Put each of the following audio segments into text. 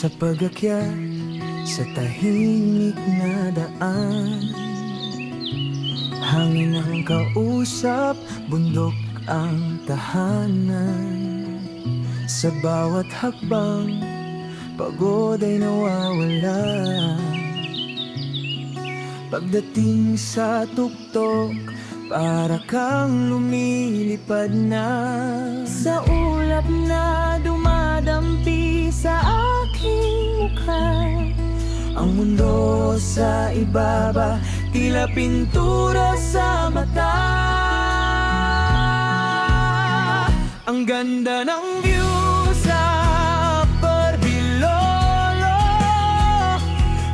Sa pag-akyat sa tahimik na daan, hangin ang kausap, bundok ang tahanan. Sa bawat hakbang, pagod ay nawawala. Pagdating sa tuktok, para kang lumilipad na. Sa ulap na dumadampi sa aking mukha, ang mundo sa ibaba, tila pintura sa mata. Ang ganda ng view sa Parbilolo,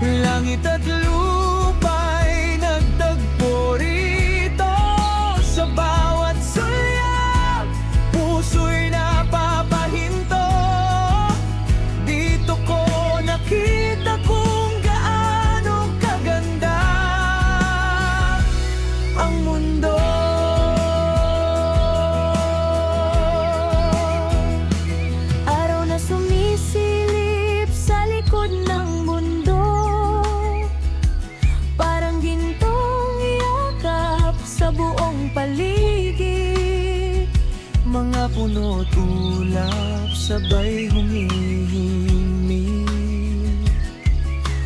langit at lupa'y nagtagpo rito. Sa bawat sulyak, puso'y napapahinto. Dito ko nakita kung gaano kaganda ang mundo. Araw na sumisilip sa likod ng mundo, parang gintong yakap sa buong paligid. Mga puno't ulap sabay humihimig.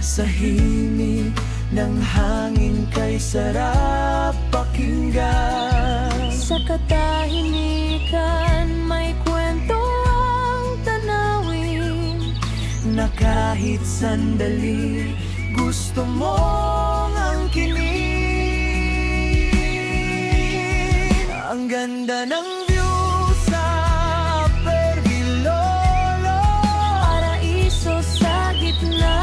Sa himig ng hangin kay sarap pakinggan. Sa katahimikan may kwento ang tanawin, na kahit sandali gusto mong angkinin. Ang ganda ng view sa Parbilolo, paraiso sa gitna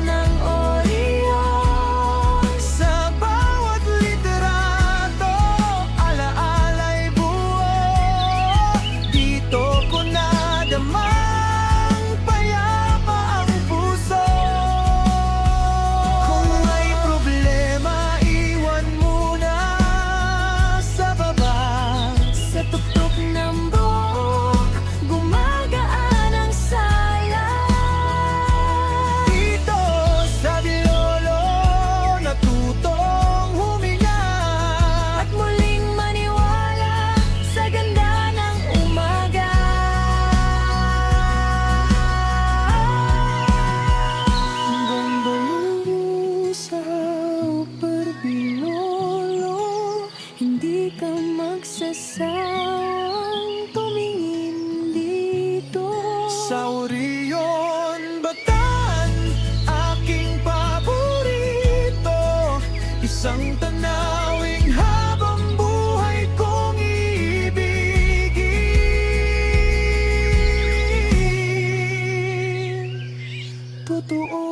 ng Orion. Sa bawat literato, alaala'y buo. Dito ko nadamang payapa ang puso. Kung may problema, iwan muna sa baba. Sa tuktok ng buhok, gumagaan ang sala. Dito sa Bilolo, natutong huminga at muling maniwala sa ganda ng umaga. Gondolin sa Parbilolo, hindi ka magsasawang tumingin dito. Sa Orion, Bataan, aking paborito. Isang tanawing habang buhay kong iibigin. Totoo